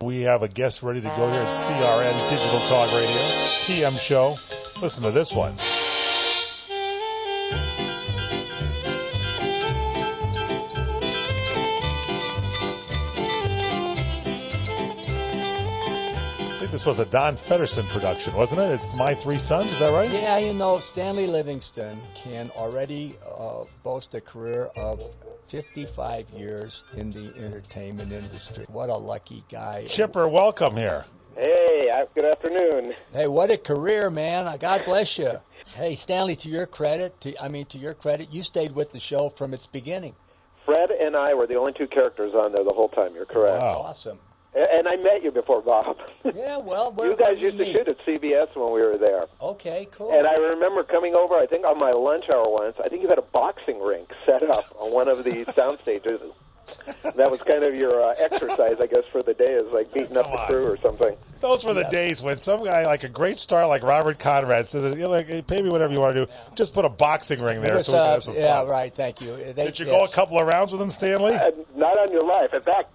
We have a guest ready to go here at CRN Digital Talk Radio, PM show. Listen to this one. I think this was a Don Feddersen production, wasn't it? It's My Three Sons, is that right? Yeah, you know, Stanley Livingston can already boast a career of 55 years in the entertainment industry. What a lucky guy. Chipper, welcome here. Hey, good afternoon. Hey, what a career, man. God bless you. Hey, Stanley, to your credit, you stayed with the show from its beginning. Fred and I were the only two characters on there the whole time. You're correct. Wow. Awesome. And I met you before, Bob. Yeah, well, you guys used to shoot at CBS when we were there. Okay, cool. And I remember coming over, I think on my lunch hour once, I think you had a boxing rink set up on one of the sound stages. That was kind of your exercise, I guess, for the day, is like beating up the crew or something. Those were the days when some guy, like a great star like Robert Conrad, says, hey, pay me whatever you want to do. Just put a boxing ring there so we can have some fun. Right, thank you. Did you go a couple of rounds with him, Stanley? Not on your life. In fact,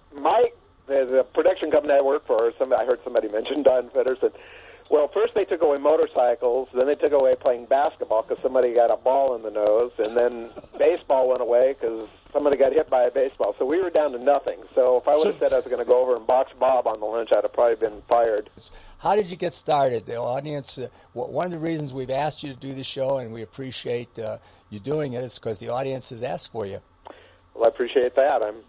the production company I worked for, I heard somebody mention Don Feddersen. Well, first they took away motorcycles, then they took away playing basketball because somebody got a ball in the nose, and then baseball went away because somebody got hit by a baseball. So we were down to nothing. So if I would have said I was going to go over and box Bob on the lunch, I'd have probably been fired. How did you get started? The audience, one of the reasons we've asked you to do the show, and we appreciate you doing it, is because the audience has asked for you. Well, I appreciate that. I'm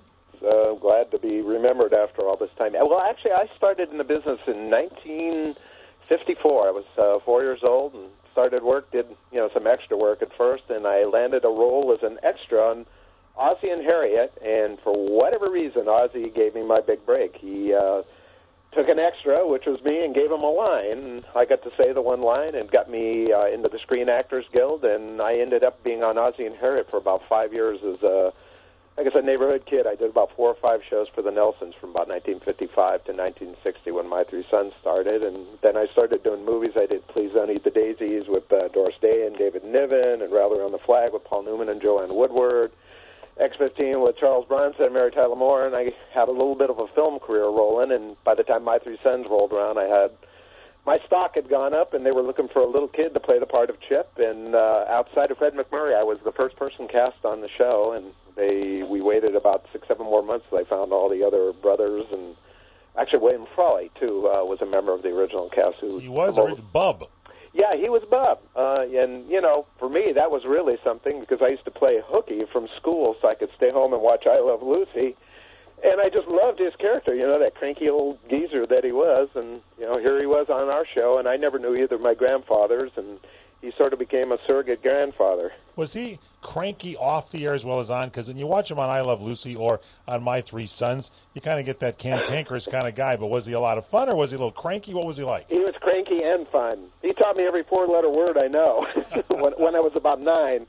glad to be remembered after all this time. Well, actually, I started in the business in 1954. I was 4 years old and started work, did some extra work at first, and I landed a role as an extra on Ozzie and Harriet, and for whatever reason, Ozzie gave me my big break. He took an extra, which was me, and gave him a line. And I got to say the one line and got me into the Screen Actors Guild, and I ended up being on Ozzie and Harriet for about 5 years as a neighborhood kid. I did about 4 or 5 shows for the Nelsons from about 1955 to 1960 when My Three Sons started, and then I started doing movies. I did Please Don't Eat the Daisies with Doris Day and David Niven, and Rally Around the Flag with Paul Newman and Joanne Woodward, X-15 with Charles Bronson and Mary Tyler Moore, and I had a little bit of a film career rolling, and by the time My Three Sons rolled around, my stock had gone up, and they were looking for a little kid to play the part of Chip, and outside of Fred McMurray, I was the first person cast on the show, and we waited about 6-7 more months till I found all the other brothers, and actually William Frawley, too, was a member of the original cast. He was Bub. Yeah, he was Bub. And, for me, that was really something because I used to play hooky from school so I could stay home and watch I Love Lucy. And I just loved his character, that cranky old geezer that he was. And, here he was on our show, and I never knew either of my grandfathers, and he sort of became a surrogate grandfather. Was he cranky off the air as well as on? Because when you watch him on I Love Lucy or on My Three Sons, you kind of get that cantankerous kind of guy. But was he a lot of fun, or was he a little cranky? What was he like? He was cranky and fun. He taught me every 4-letter word I know when I was about 9.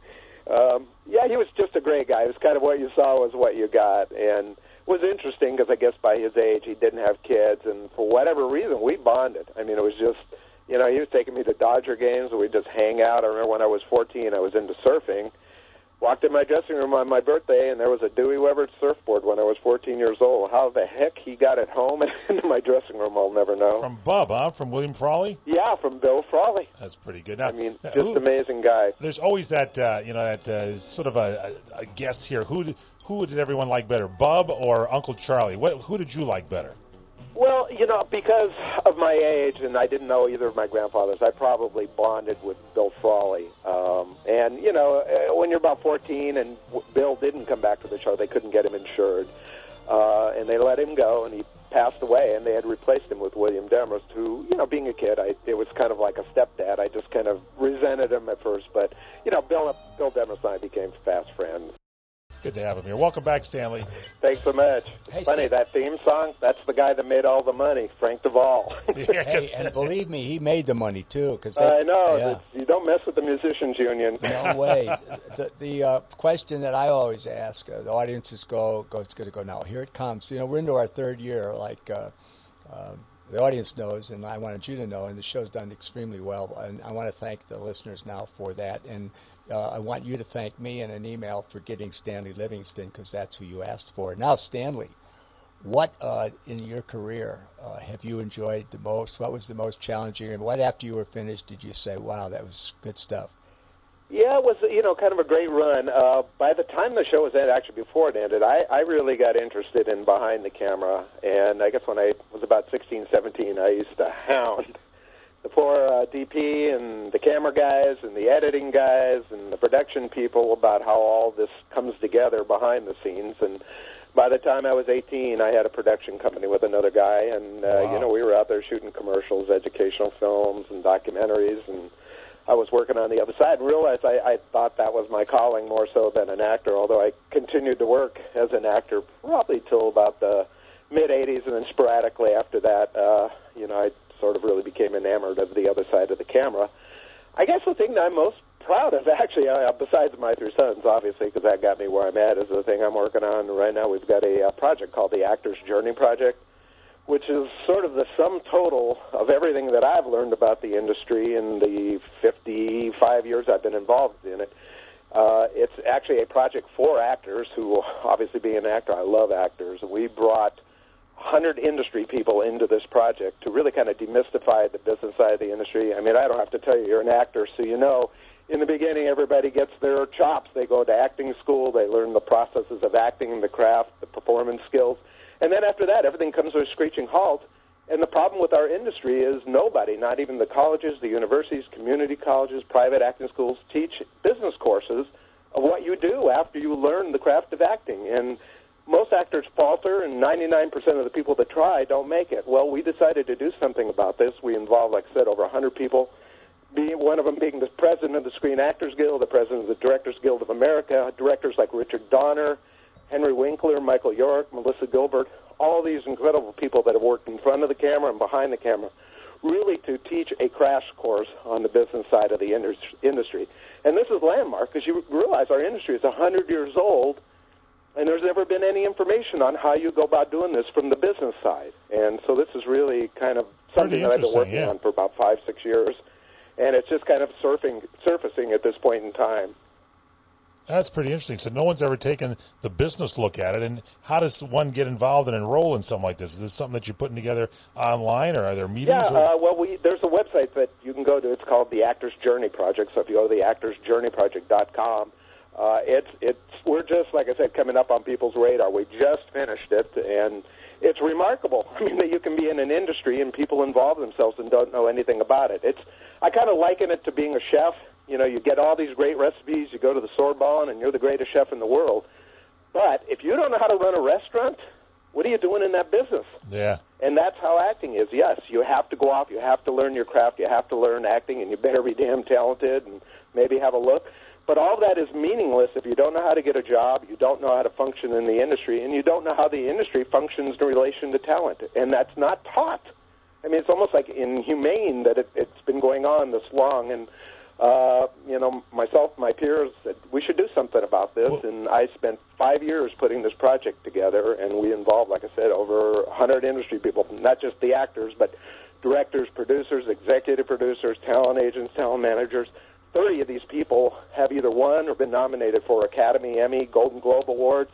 Yeah, he was just a great guy. It was kind of what you saw was what you got. And it was interesting because I guess by his age he didn't have kids. And for whatever reason, we bonded. I mean, it was just... he was taking me to Dodger games, and we'd just hang out. I remember when I was 14, I was into surfing. Walked in my dressing room on my birthday, and there was a Dewey Weber surfboard when I was 14 years old. How the heck he got it home and into my dressing room, I'll never know. From Bub, huh? From William Frawley? Yeah, from Bill Frawley. That's pretty good. Now, just amazing guy. There's always that, sort of a guess here. Who did everyone like better, Bub or Uncle Charlie? Who did you like better? Well, because of my age, and I didn't know either of my grandfathers, I probably bonded with Bill Frawley. And, when you're about 14 and Bill didn't come back to the show, they couldn't get him insured. And they let him go, and he passed away, and they had replaced him with William Demarest, who, being a kid, it was kind of like a stepdad. I just kind of resented him at first. But, Bill Demarest and I became fast friends. Good to have him here. Welcome back, Stanley. Thanks so much. Hey, funny, that theme song, that's the guy that made all the money, Frank Duvall. Hey, and believe me, he made the money, too. I know. Yeah. You don't mess with the Musicians Union. No way. The question that I always ask, the audience is going to go, now, here it comes. We're into our 3rd year, like the audience knows, and I wanted you to know, and the show's done extremely well. And I want to thank the listeners now for that. And I want you to thank me in an email for getting Stanley Livingston, because that's who you asked for. Now, Stanley, What in your career have you enjoyed the most? What was the most challenging? And what, after you were finished, did you say, wow, that was good stuff? Yeah, it was, kind of a great run. By the time the show was ended, actually before it ended, I really got interested in behind the camera. And I guess when I was about 16, 17, I used to hound the poor DP and the camera guys and the editing guys and the production people about how all this comes together behind the scenes. And by the time I was 18, I had a production company with another guy. And, Wow. we were out there shooting commercials, educational films, and documentaries, and I was working on the other side and realized I thought that was my calling more so than an actor, although I continued to work as an actor probably till about the mid-'80s, and then sporadically after that, I sort of really became enamored of the other side of the camera. I guess the thing that I'm most proud of, actually, besides my three sons, obviously, because that got me where I'm at, is the thing I'm working on right now. We've got a project called the Actor's Journey Project, which is sort of the sum total of everything that I've learned about the industry in the 55 years I've been involved in it. It's actually a project for actors who, obviously being an actor, I love actors. We brought 100 industry people into this project to really kind of demystify the business side of the industry. I mean, I don't have to tell you, you're an actor, so you know. In the beginning, everybody gets their chops. They go to acting school. They learn the processes of acting, the craft, the performance skills. And then after that, everything comes to a screeching halt. And the problem with our industry is nobody, not even the colleges, the universities, community colleges, private acting schools, teach business courses of what you do after you learn the craft of acting. And most actors falter, and 99% of the people that try don't make it. Well, we decided to do something about this. We involved, like I said, over 100 people, one of them being the president of the Screen Actors Guild, the president of the Directors Guild of America, directors like Richard Donner, Henry Winkler, Michael York, Melissa Gilbert, all these incredible people that have worked in front of the camera and behind the camera, really to teach a crash course on the business side of the industry. And this is landmark because you realize our industry is 100 years old, and there's never been any information on how you go about doing this from the business side. And so this is really kind of something that I've been working on for about 5-6 years, and it's just kind of surfacing at this point in time. That's pretty interesting. So no one's ever taken the business look at it. And how does one get involved and enroll in something like this? Is this something that you're putting together online, or are there meetings? Yeah, there's a website that you can go to. It's called the Actor's Journey Project. So if you go to the actorsjourneyproject.com, we're just, like I said, coming up on people's radar. We just finished it, and it's remarkable. I mean, that you can be in an industry and people involve themselves and don't know anything about it. I kind of liken it to being a chef. You know, you get all these great recipes, you go to the Sorbonne, and you're the greatest chef in the world. But if you don't know how to run a restaurant, what are you doing in that business? Yeah. And that's how acting is. Yes, you have to go off, you have to learn your craft, you have to learn acting, and you better be damn talented and maybe have a look. But all that is meaningless if you don't know how to get a job, you don't know how to function in the industry, and you don't know how the industry functions in relation to talent. And that's not taught. I mean, it's almost like inhumane that it's been going on this long. And myself, my peers said, we should do something about this, and I spent 5 years putting this project together, and we involved, like I said, over 100 industry people, not just the actors, but directors, producers, executive producers, talent agents, talent managers. 30 of these people have either won or been nominated for Academy, Emmy, Golden Globe Awards.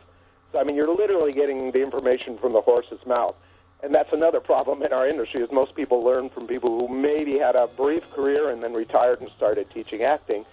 So, I mean, you're literally getting the information from the horse's mouth. And that's another problem in our industry, is most people learn from people who maybe had a brief career and then retired and started teaching acting,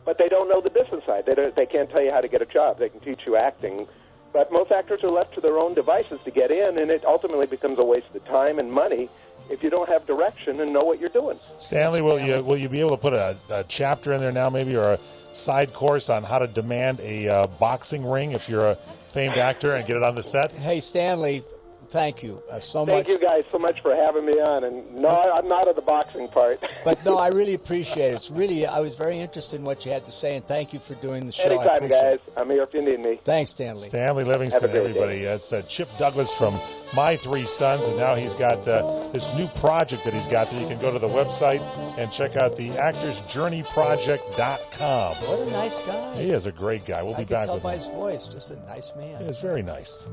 but they don't know the business side. They can't tell you how to get a job. They can teach you acting, but most actors are left to their own devices to get in, and it ultimately becomes a waste of time and money if you don't have direction and know what you're doing. Stanley, will you be able to put a chapter in there now, maybe, or a side course on how to demand a boxing ring if you're a famed actor and get it on the set? Hey, Stanley, thank you so much. Thank you guys so much for having me on. And no, I'm not of the boxing part. But no, I really appreciate it. It's really, I was very interested in what you had to say, and thank you for doing the show. Anytime, guys. I'm here if you need me. Thanks, Stanley. Stanley Livingston, everybody. That's Chip Douglas from My Three Sons, and now he's got this new project that he's got there. You can go to the website and check out the actorsjourneyproject.com. What a nice guy. He is a great guy. We'll be back with him. I can tell by his voice, just a nice man. He is very nice.